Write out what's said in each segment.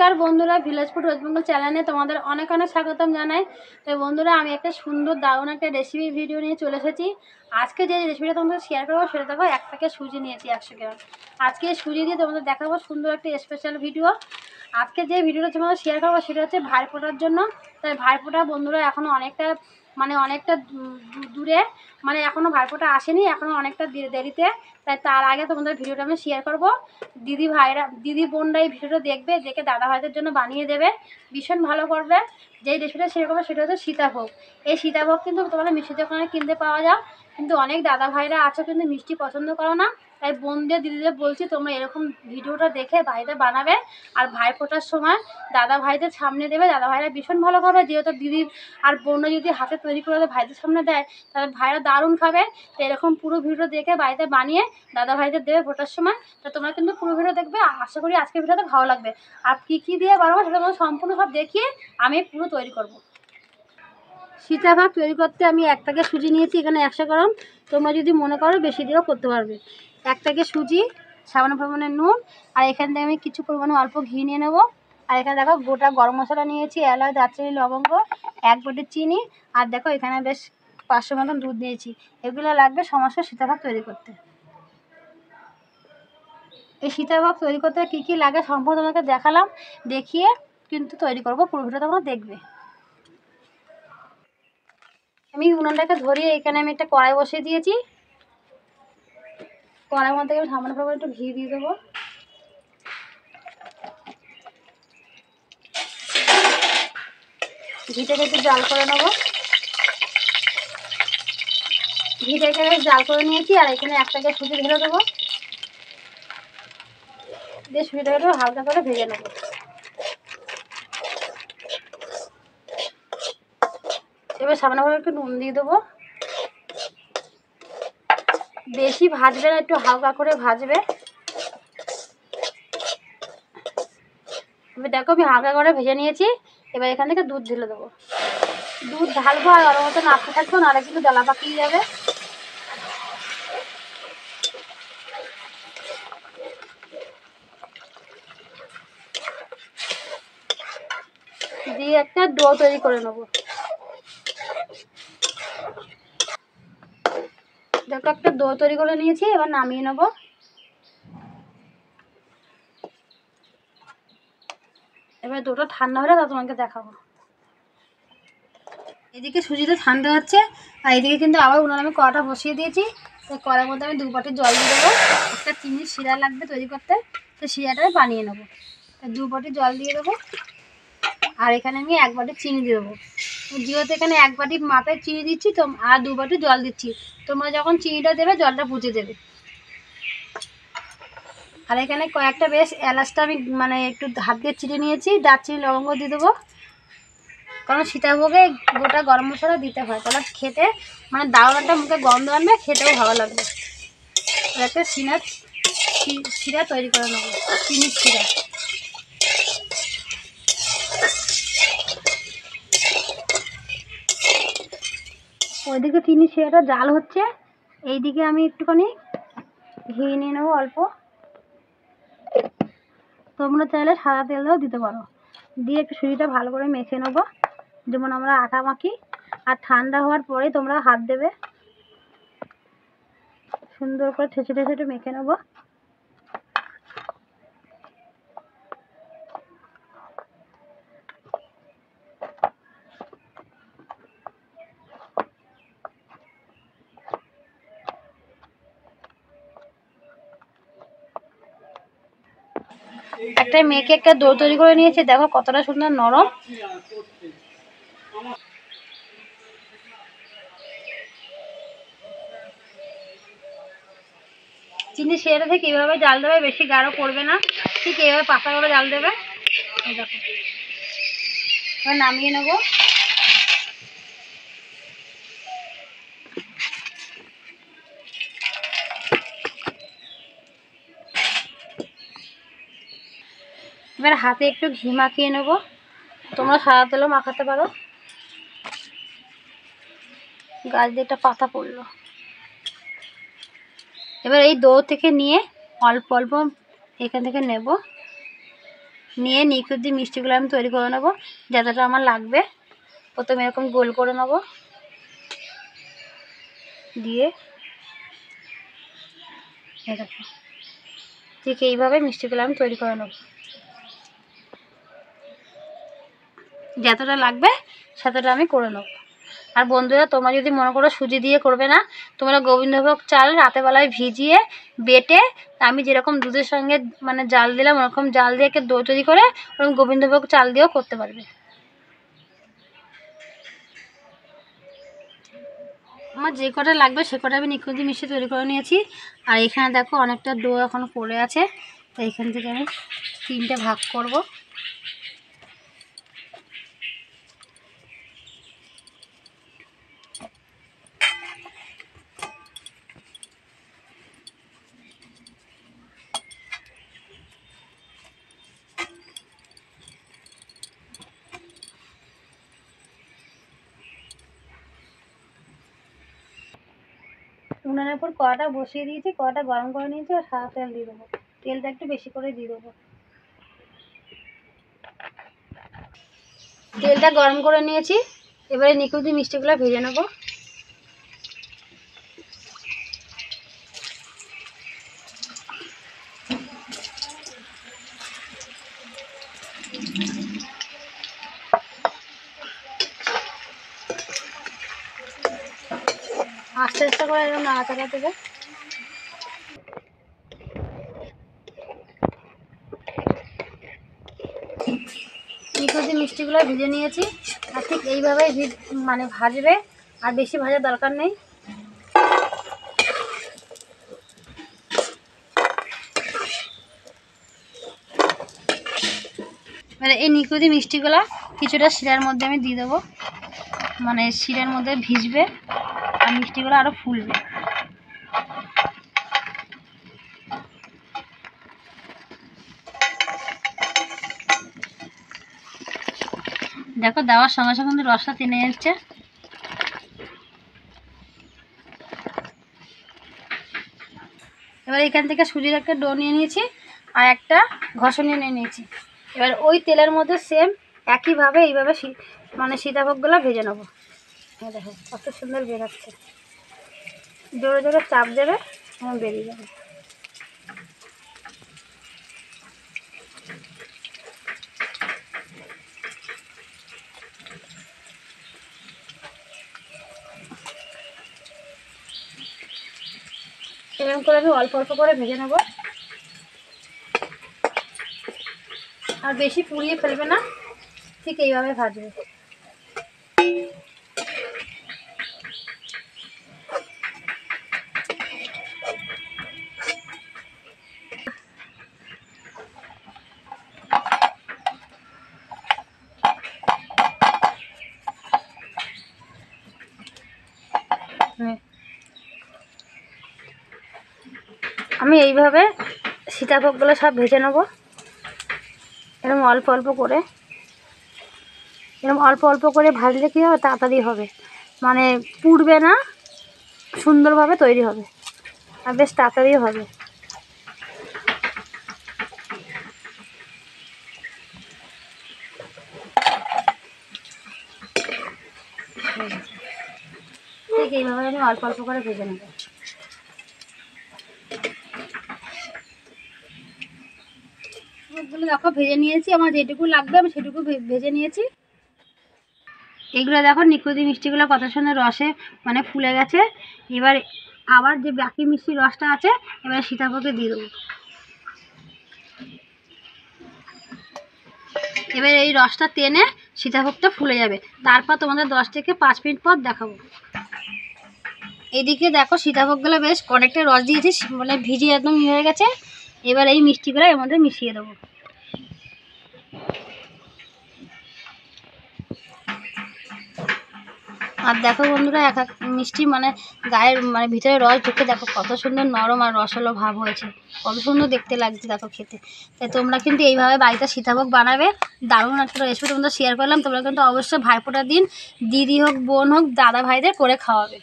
নমস্কার বন্ধুরা, village food waste Bengal চ্যানেলে তোমাদের অনেক অনেক স্বাগতম জানাই। তো বন্ধুরা, আমি একটা সুন্দর দারুণ একটা রেসিপি ভিডিও নিয়ে চলে এসেছি। আজকে যে রেসিপিটা তোমাদের শেয়ার করবো সেটা দেখো, 1 প্যাকেট সুজি নিয়েছি 100 গ্রাম। আজকে সুজি দিয়ে তোমাদের দেখাবো সুন্দর একটা স্পেশাল ভিডিও। আজকে যে ভিডিওটা তোমাদের শেয়ার করবো সেটা হচ্ছে ভাইফোঁটার জন্য। তাই ভাইফোঁটা বন্ধুরা এখনও অনেকটা দূরে, মানে এখনও ভাইফোঁটা আসেনি, এখনও অনেকটা দেরিতে। তাই তার আগে তোমাদের ভিডিওটা আমি শেয়ার করব। দিদি বোনরা এই ভিডিওটা দেখবে, দেখে দাদা ভাইদের জন্য বানিয়ে দেবে, ভীষণ ভালো করবে। যেই রেসিপিটা শেয়ার করবো সেটা হচ্ছে সীতাভোগ। এই সীতাভোগ কিন্তু তোমাদের মিষ্টি দোকানে কিনতে পাওয়া যায়, কিন্তু অনেক দাদা ভাইরা আছে কিন্তু মিষ্টি পছন্দ করো না। তাই বোনদের দিদিদের বলছি, তোমরা এরকম ভিডিওটা দেখে বাড়িতে বানাবে, আর ভাইফোঁটার সময় দাদা ভাইদের সামনে দেবে। দাদা ভাইরা ভীষণ ভালো খাবে, যেহেতু দিদি আর বোনরা যদি হাতে তৈরি করে ভাইদের সামনে দেয় তাহলে ভাইরা দারুণ খাবে। তো এরকম পুরো ভিডিও দেখে বাড়িতে বানিয়ে দাদা ভাইদের দেবে ফোটার সময়। তো তোমরা কিন্তু পুরো ভিডিও দেখবে, আশা করি আজকের ভিডিওতে ভালো লাগবে। আর কী দিয়ে বানাবো সেটা তোমাদের সম্পূর্ণ সব দেখিয়ে আমি পুরো তৈরি করব। সীতাভোগ তৈরি করতে আমি 1 প্যাকেট সুজি নিয়েছি, এখানে 100 গ্রাম। তোমরা যদি মনে করো বেশি দিয়েও করতে পারবে। 1 প্যাকেট সুজি, সামান্য পরিমাণে নুন, আর এখান থেকে আমি কিছু পরিমাণে অল্প ঘি নিয়ে নেবো। আর এখানে দেখো গোটা গরম মশলা নিয়েছি, এলাচ, দারচিনি, লবঙ্গ, 1 বাটি চিনি, আর দেখো এখানে বেশ 500 মতন দুধ নিয়েছি। এগুলো লাগবে সমস্ত সীতাভোগ তৈরি করতে। এই সীতাভোগ তৈরি করতে কী কী লাগে সম্পূর্ণ তোমাকে দেখালাম, দেখিয়ে কিন্তু তৈরি করব। পুরো ভিডিওটা তোমরা দেখবে। আমি উনুনটাকে ধরিয়ে এখানে আমি একটা কড়াই বসিয়ে দিয়েছি। কড়াইয়ের মধ্যে আমি সামান্য পরিমাণে একটু ঘি দিয়ে দেবো। ঘিটাকে একটু জাল করে নেবো। ঘিটাকে জাল করে নিয়েছি, আর এখানে 1 প্যাকেট সুজি ঢেলে দেবো। দিয়ে সুজিটাকে একটু হালকা করে ভেজে নেবো। এবার সামান্য করে একটু নুন দিয়ে দেবো। বেশি ভাজবে না, একটু হালকা করে ভাজবে। এবার দেখো আমি হালকা করে ভেজে নিয়েছি। এবার এখান থেকে দুধ ঢেলে দেবো। দুধ ঢালবো আর ওর মতো নাড়তে থাকবো, নাহলে কিন্তু ডালা পাকিয়ে যাবে। দিয়ে একটা ডো তৈরি করে নেবো। দেখো একটা ডো তৈরি করে নিয়েছি, এবার নামিয়ে নেবো। এবার ডোটা ঠান্ডা হলে তা তোমাকে দেখাবো। এদিকে সুজিটা ঠান্ডা হচ্ছে, আর এদিকে কিন্তু আবার উনানে আমি কড়াটা বসিয়ে দিয়েছি। তো কড়ার মধ্যে আমি 2 বাটি জল দিয়ে দেবো। একটা চিনির শিরা লাগবে তৈরি করতে, তো শিরাটা বানিয়ে নেবো। 2 বাটি জল দিয়ে দেবো, আর এখানে আমি 1 বাটি চিনি দিয়ে দেবো। যেহেতু এখানে 1 বাটি মাপের চিনি দিচ্ছি, তো আর 2 বাটি জল দিচ্ছি। তোমরা যখন চিনিটা দেবে জলটা বুঝে দেবে। আর এখানে কয়েকটা বেশ এলাচটা আমি একটু হাত দিয়ে চিড়ে নিয়েছি, দারচিনি, লবঙ্গ দিয়ে দেবো। কারণ সীতাভোগে গোটা গরম মশলা দিতে হয়, তাহলে খেতে দারুণ একটা মুখে গন্ধ আনবে, খেতেও ভালো লাগবে। একটা শিরা তৈরি করে নেবো, চিনির শিরা। ওইদিকে চিনির শিরাটা জাল হচ্ছে, এইদিকে আমি একটুখানি ঘি নিয়ে নেবো অল্প। তোমরা চাইলে সাদা তেলও দিতে পারো। দিয়ে একটু সুজিটা ভালো করে মেখে নেবো, যেমন আমরা আটা মাখি। আর ঠান্ডা হওয়ার পরে তোমরা হাত দেবে, সুন্দর করে ঠেসে ঠেসে মেখে নেবো। একটা মেখে একটা ডো তৈরি করে নিয়েছি, দেখো কতটা সুন্দর নরম। চিনি শিরাটা থেকে এইভাবে জাল দেবে, বেশি গাঢ় করবে না, ঠিক এইভাবে পাতা করে জাল দেবে। এই দেখো, এবার নামিয়ে নেবো। এবার হাতে একটু ঘি মাখিয়ে নেবো, তোমরা সাদা তেলও মাখাতে পারো। গাছ দিয়ে একটা পাতা পড়লো। এবার এই ডো থেকে নিয়ে অল্প অল্প এখান থেকে নেব, নিয়ে নিখুঁত দিয়ে মিষ্টিগুলো আমি তৈরি করে নেবো যতটা আমার লাগবে। প্রথমে এরকম গোল করে নেবো, দিয়ে দেখো ঠিক এইভাবে মিষ্টিগুলো আমি তৈরি করে নেবো। যতটা লাগবে সেতটা আমি করে নেব। আর বন্ধুরা, তোমরা যদি মনে করো সুজি দিয়ে করবে না, তোমরা গোবিন্দভোগ চাল রাতেবেলায় ভিজিয়ে বেটে আমি যেরকম দুধের সঙ্গে মানে জাল দিলাম ওরকম জাল দিয়ে দই তৈরি করে ওরকম গোবিন্দভোগ চাল দিয়েও করতে পারবে। আমার যে কটা লাগবে সে কটা আমি নিখুঁত মিষ্টি তৈরি করে নিয়েছি। আর এখানে দেখো অনেকটা ডো এখন পড়ে আছে, তো এখান থেকে আমি 3টে ভাগ করব। উনানের উপর কড়াটা বসিয়ে দিয়েছি, কড়াটা গরম করে নিয়েছি আর সাদা তেল দিয়ে দেবো। তেলটা একটু বেশি করে দিয়ে দেবো। তেলটা গরম করে নিয়েছি, এবারে নিখুঁত মিষ্টিগুলো ভেজে নেব। আস্তে আস্তে করে এরকম নাড়াচাড়া দেবে। নিখুঁত মিষ্টিগুলো ভেজে নিয়েছি, আর ঠিক এইভাবেই মানে ভাজবে, আর বেশি ভাজার দরকার নেই। এবারে এই নিখুঁত মিষ্টিগুলো কিছুটা শিরার মধ্যে আমি দিয়ে দেবো, মানে শিরার মধ্যে ভিজবে আর মিষ্টিগুলো আরও ফুলবে। দেখো দেওয়ার সঙ্গে সঙ্গে কিন্তু রসটা টেনে যাচ্ছে। এবার এখান থেকে সুজির একটা ডো নিয়ে নিয়েছি আর একটা ঘষণি নিয়ে নিয়েছি। এবার ওই তেলের মধ্যে সেম একইভাবে এইভাবে মানে সীতাভোগগুলো ভেজে নেবো। দেখো কত সুন্দর বেরোচ্ছে, জোরে জোরে চাপ দেবে এবং বেরিয়ে যাবে। এরকম করে আমি অল্প অল্প করে ভেজে নেব, আর বেশি পুড়িয়ে ফেলবে না, ঠিক এইভাবে ভাজবে। আমি এইভাবে সীতাভোগগুলো সব ভেজে নেব, এরকম অল্প অল্প করে। এরকম অল্প অল্প করে ভাজলে কী হবে, তাড়াতাড়ি হবে, মানে পুড়বে না, সুন্দরভাবে তৈরি হবে আর বেশ তাড়াতাড়ি হবে। ঠিক এইভাবে আমি অল্প অল্প করে ভেজে নেব। সবগুলো দেখো ভেজে নিয়েছি, আমার যেটুকু লাগবে আমি সেটুকু ভেজে নিয়েছি। এগুলো দেখো নিখুঁত মিষ্টিগুলো কত সুন্দর রসে মানে ফুলে গেছে। এবার আবার যে বাকি মিষ্টির রসটা আছে এবার সীতাভোগে দিয়ে দেবো। এবার এই রসটা টেনে সীতাভোগটা ফুলে যাবে, তারপর তোমাদের 10 থেকে 5 মিনিট পর দেখাবো। এদিকে দেখো সীতাভোগগুলো বেশ অনেকটা রস দিয়েছি, মানে ভিজিয়ে একদম হয়ে গেছে। এবার এই মিষ্টিগুলো এর মধ্যে মিশিয়ে দেবো। আর দেখো বন্ধুরা, এক এক মিষ্টি মানে গায়ের মানে ভিতরে রস ঢুকে দেখো কত সুন্দর নরম আর রসালো ভাব হয়েছে, কত সুন্দর দেখতে লাগছে দেখো খেতে। তাই তোমরা কিন্তু এইভাবে বাড়িতে সীতাভোগ বানাবে, দারুণ একটা রেসিপি তোমাদের শেয়ার করলাম। তোমরা কিন্তু অবশ্যই ভাইফোঁটার দিন দিদি হোক বোন হোক দাদা ভাইদের করে খাওয়াবে।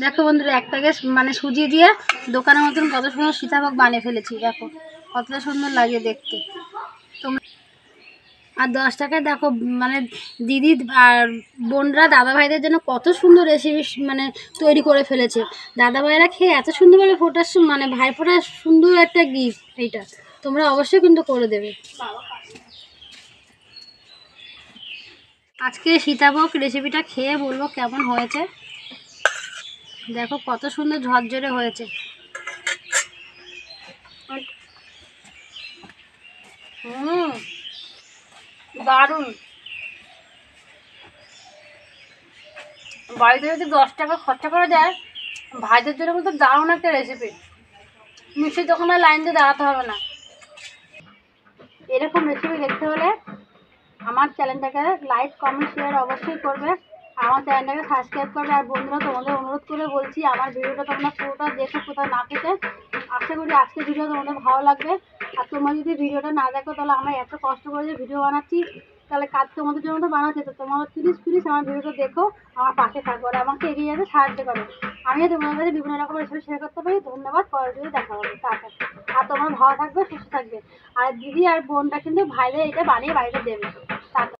দেখো বন্ধুরা, এক প্যাকেট মানে সুজি দিয়ে দোকানের মতন কত সুন্দর সীতাভোগ বানিয়ে ফেলেছি। দেখো কতটা সুন্দর লাগে দেখতে। তোমরা আর 10 টাকায় দেখো মানে দিদি আর বোনরা দাদা ভাইদের জন্য কত সুন্দর রেসিপি মানে তৈরি করে ফেলেছে। দাদা ভাইরা খেয়ে এত সুন্দরভাবে ফোটার মানে ভাই ফোটার সুন্দর একটা গিফট এইটা। তোমরা অবশ্যই কিন্তু করে দেবে। আজকে সীতাভোগ রেসিপিটা খেয়ে বলবো কেমন হয়েছে। দেখো কত সুন্দর ঝরঝরে হয়েছে। দারুণ। বাড়িতে যদি 10 টাকা খরচা করা যায়, ভাইদের জন্য কিন্তু দারুণ একটা রেসিপি। মিষ্টির দোকানে লাইন দিয়ে দাঁড়াতে হবে না। এরকম রেসিপি দেখতে হলে আমার চ্যানেলটাকে লাইক কমেন্ট শেয়ার অবশ্যই করবে, আমার চ্যানেলটাকে সাবস্ক্রাইব করবে। আর বন্ধুরা, তোমাদের অনুরোধ করে বলছি আমার ভিডিওটা তোমরা পুরোটা দেখো, কোথাও না কেটে। আশা করি আজকের ভিডিও তোমাদের ভালো লাগবে। আর তোমরা যদি ভিডিওটা না দেখো তাহলে আমরা এত কষ্ট করে যে ভিডিও বানাচ্ছি, তাহলে কাজ তোমাদের জন্য তো বানাচ্ছি। তো তোমরা প্লিজ আমার ভিডিওটা দেখো, আমার পাশে থাকো আর আমাকে এগিয়ে যেতে সাহায্য করো। আমিও তোমাদের কাছে বিভিন্ন রকম রেসিপি শেয়ার করতে পারি। ধন্যবাদ। পরের ভিডিও দেখা হবে। টাটা। আর তোমরা ভালো থাকবে, সুস্থ থাকবে। আর দিদি আর বোনটা কিন্তু ভাইদের এটা বানিয়ে বাড়িতে দেবে। টাটা।